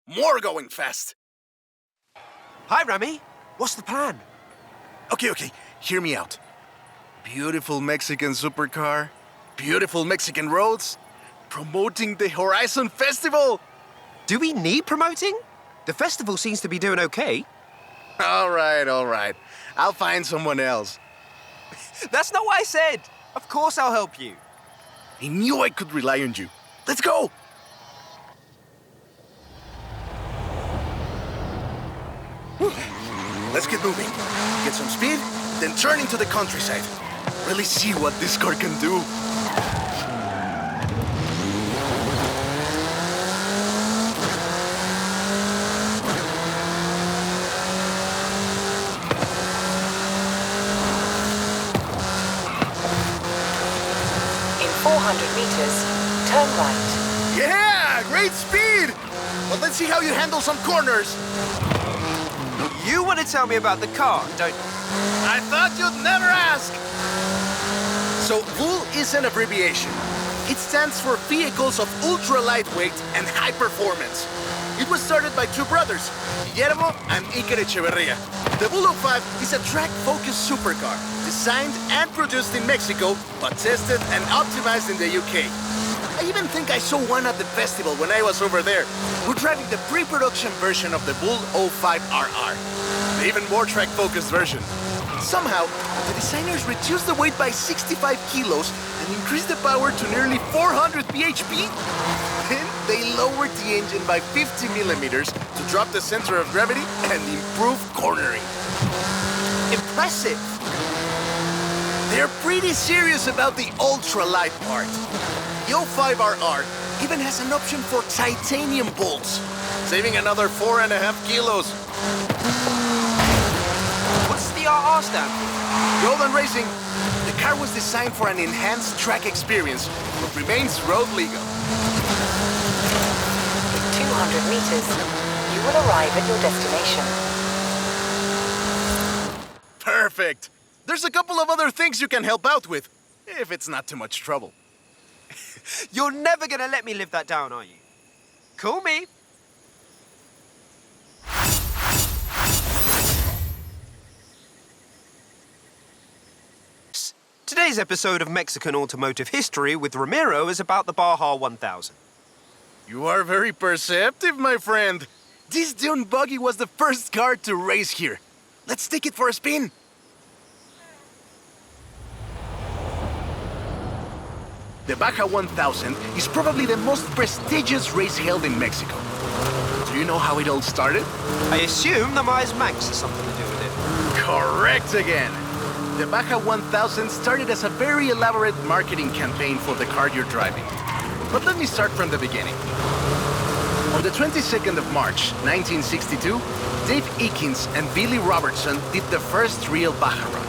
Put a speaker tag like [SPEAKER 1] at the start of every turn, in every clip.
[SPEAKER 1] More going fast.
[SPEAKER 2] Hi, Rami. What's the plan?
[SPEAKER 1] Okay, hear me out. Beautiful Mexican supercar, beautiful Mexican roads, promoting the Horizon Festival.
[SPEAKER 2] Do we need promoting? The festival seems to be doing okay.
[SPEAKER 1] All right. I'll find someone else.
[SPEAKER 2] That's not what I said. Of course I'll help you.
[SPEAKER 1] I knew I could rely on you. Let's go! Let's get moving. Get some speed, then turn into the countryside. Really see what this car can do.
[SPEAKER 3] In 400 meters, turn right.
[SPEAKER 1] Yeah, great speed! But let's see how you handle some corners.
[SPEAKER 2] You want to tell me about the car, don't you?
[SPEAKER 1] I thought you'd never ask. So, VOL is an abbreviation. It stands for Vehicles of Ultra Lightweight and High Performance. It was started by two brothers, Guillermo and Iker Echeverria. The VOL 05 is a track-focused supercar, designed and produced in Mexico, but tested and optimized in the UK. I even think I saw one at the festival when I was over there. We're driving the pre-production version of the VOL 05RR, the even more track-focused version. Somehow, the designers reduced the weight by 65 kilos and increased the power to nearly 400 bhp. Then they lowered the engine by 50 millimeters to drop the center of gravity and improve cornering.
[SPEAKER 2] Impressive.
[SPEAKER 1] They're pretty serious about the ultra-light part. The 05RR even has an option for titanium bolts, saving another 4.5 kilos.
[SPEAKER 2] What's the RR stand for?
[SPEAKER 1] Road and racing. The car was designed for an enhanced track experience, but remains road legal.
[SPEAKER 3] In 200 meters, you will arrive at your destination.
[SPEAKER 1] Perfect. There's a couple of other things you can help out with, if it's not too much trouble.
[SPEAKER 2] You're never gonna let me live that down, are you? Call me. Today's episode of Mexican Automotive History with Ramiro is about the Baja 1000.
[SPEAKER 1] You are very perceptive, my friend. This dune buggy was the first car to race here. Let's take it for a spin. The Baja 1000 is probably the most prestigious race held in Mexico. Do you know how it all started?
[SPEAKER 2] I assume the Myers Manx has something to do with it.
[SPEAKER 1] Correct again. The Baja 1000 started as a very elaborate marketing campaign for the car you're driving. But let me start from the beginning. On the 22nd of March, 1962, Dave Eakins and Billy Robertson did the first real Baja run.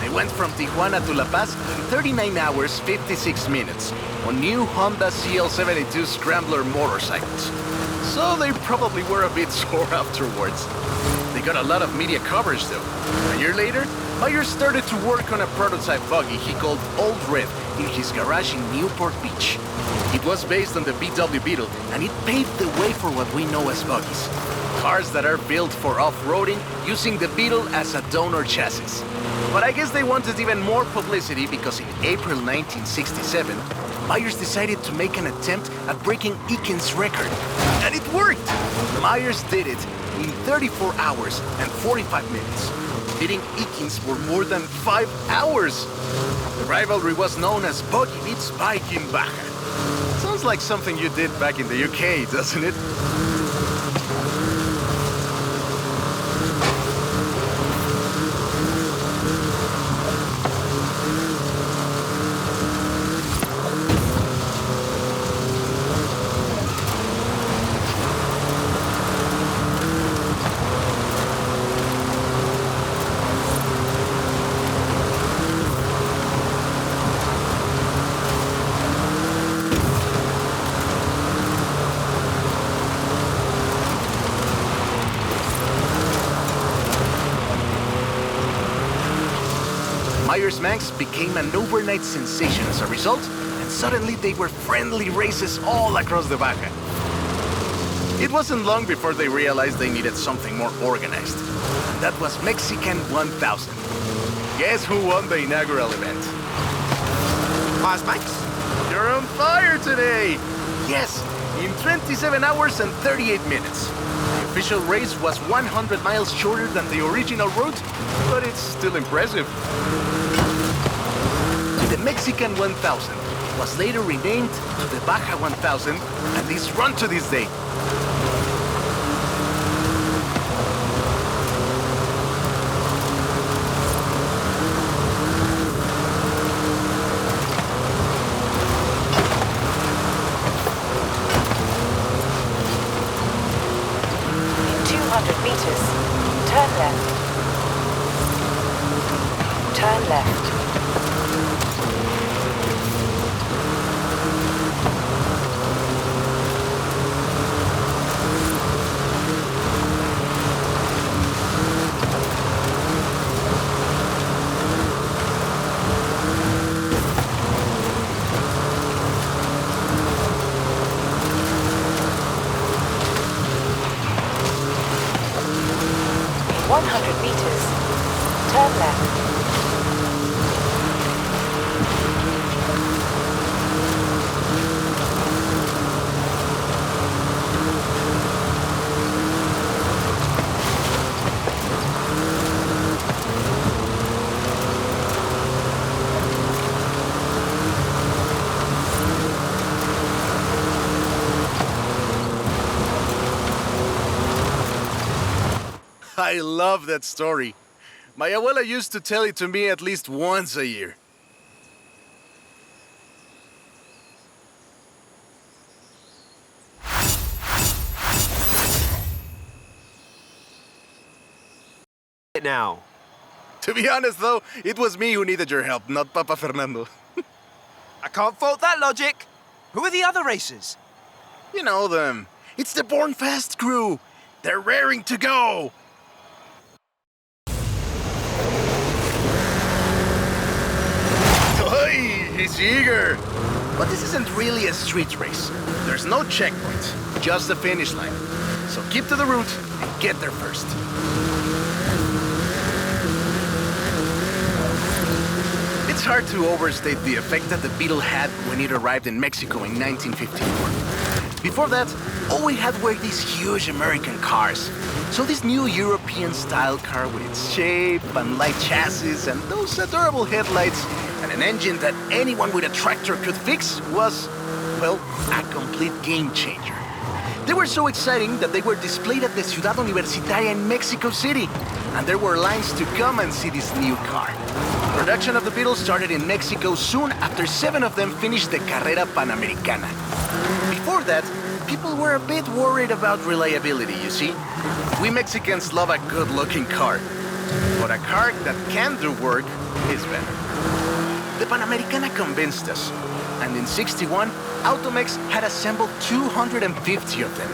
[SPEAKER 1] They went from Tijuana to La Paz in 39 hours, 56 minutes on new Honda CL72 Scrambler motorcycles. So they probably were a bit sore afterwards. They got a lot of media coverage though. A year later, Myers started to work on a prototype buggy he called Old Red in his garage in Newport Beach. It was based on the VW Beetle, and it paved the way for what we know as buggies. Cars that are built for off-roading using the Beetle as a donor chassis. But I guess they wanted even more publicity because in April 1967, Myers decided to make an attempt at breaking Eakins' record. And it worked! Myers did it in 34 hours and 45 minutes, beating Eakins for more than 5 hours. The rivalry was known as Buggy Beats Bike in Baja. Sounds like something you did back in the UK, doesn't it? Myers Manx became an overnight sensation as a result, and suddenly they were friendly races all across the Baja. It wasn't long before they realized they needed something more organized. And that was Mexican 1000. Guess who won the inaugural event?
[SPEAKER 2] Max?
[SPEAKER 1] You're on fire today! Yes, in 27 hours and 38 minutes. The official race was 100 miles shorter than the original route, but it's still impressive. The Mexican 1000 was later renamed to the Baja 1000 and is run to this day.
[SPEAKER 3] Turn left. In 100 meters, turn left.
[SPEAKER 1] I love that story. My abuela used to tell it to me at least once a year.
[SPEAKER 2] Now.
[SPEAKER 1] To be honest, though, it was me who needed your help, not Papa Fernando.
[SPEAKER 2] I can't fault that logic. Who are the other racers?
[SPEAKER 1] You know them. It's the Born Fast crew. They're raring to go. Oi, he's eager. But this isn't really a street race. There's no checkpoint, just the finish line. So keep to the route and get there first. It's hard to overstate the effect that the Beetle had when it arrived in Mexico in 1954. Before that, all we had were these huge American cars. So this new European-style car with its shape and light chassis and those adorable headlights and an engine that anyone with a tractor could fix was, well, a complete game changer. They were so exciting that they were displayed at the Ciudad Universitaria in Mexico City, and there were lines to come and see this new car. Production of the Beetle started in Mexico soon after 7 of them finished the Carrera Panamericana. Before that, people were a bit worried about reliability, you see. We Mexicans love a good-looking car, but a car that can do work is better. The Panamericana convinced us, and in '61, Automex had assembled 250 of them.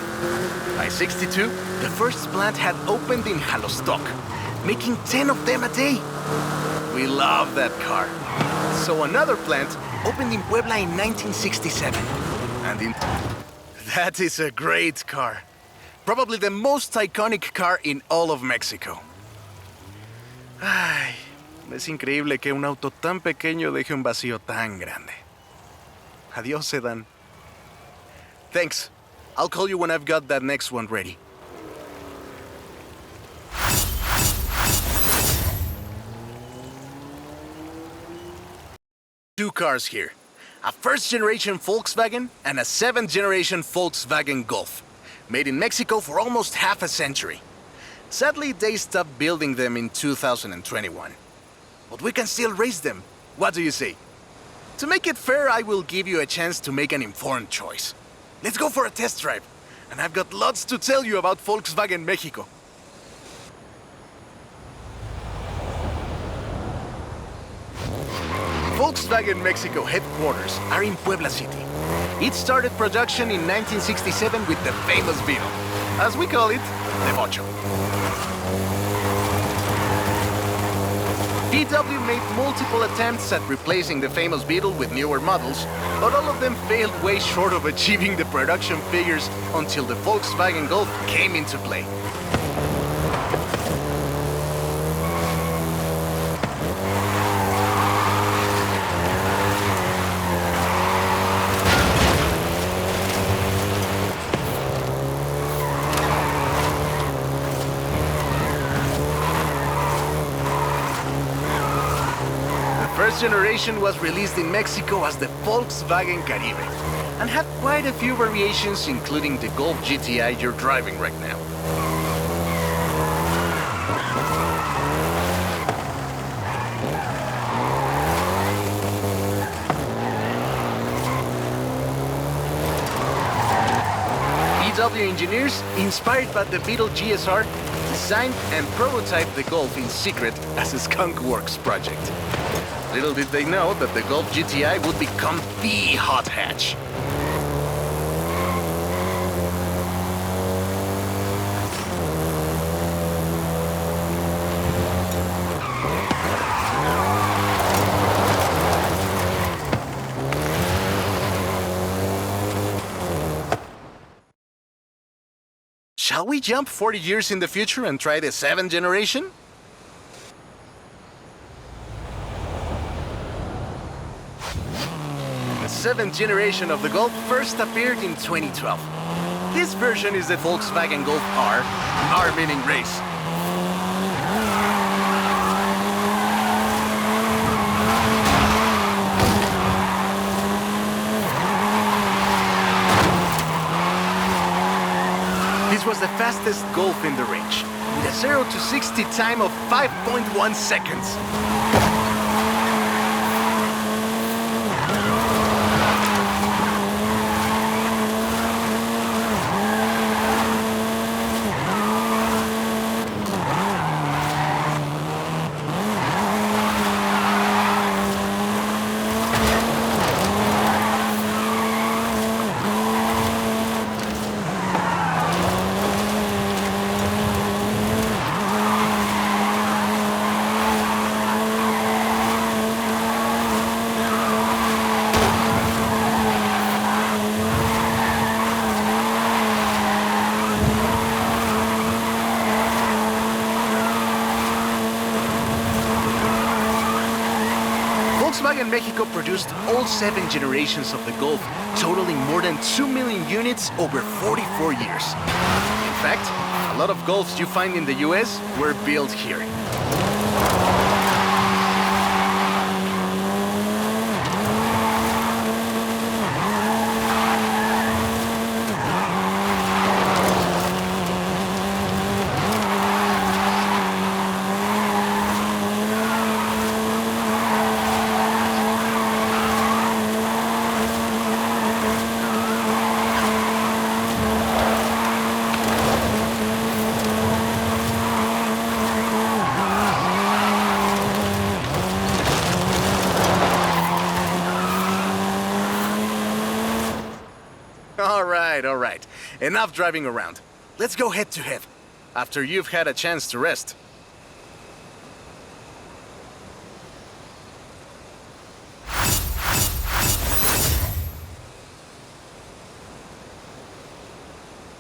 [SPEAKER 1] By '62, the first plant had opened in Jalostoc, making 10 of them a day. We love that car. So another plant opened in Puebla in 1967. And that is a great car. Probably the most iconic car in all of Mexico. Ay, es increíble que un auto tan pequeño deje un vacío tan grande. Adiós, sedan. Thanks. I'll call you when I've got that next one ready. Two cars here. A first-generation Volkswagen and a 7th-generation Volkswagen Golf. Made in Mexico for almost half a century. Sadly, they stopped building them in 2021. But we can still race them. What do you say? To make it fair, I will give you a chance to make an informed choice. Let's go for a test drive. And I've got lots to tell you about Volkswagen Mexico. Volkswagen Mexico headquarters are in Puebla City. It started production in 1967 with the famous Beetle. As we call it, the VOCHO. VW made multiple attempts at replacing the famous Beetle with newer models, but all of them failed way short of achieving the production figures until the Volkswagen Golf came into play. The first generation was released in Mexico as the Volkswagen Caribe and had quite a few variations, including the Golf GTI you're driving right now. VW engineers, inspired by the Beetle GSR, designed and prototyped the Golf in secret as a Skunk Works project. Little did they know that the Golf GTI would become the hot hatch. Shall we jump 40 years in the future and try the 7th generation? The 7th generation of the Golf first appeared in 2012. This version is the Volkswagen Golf R, R meaning race. This was the fastest Golf in the range, with a 0 to 60 time of 5.1 seconds. Volkswagen Mexico produced all 7 generations of the Golf, totaling more than 2 million units over 44 years. In fact, a lot of Golfs you find in the US were built here. All right. Enough driving around. Let's go head to head, after you've had a chance to rest.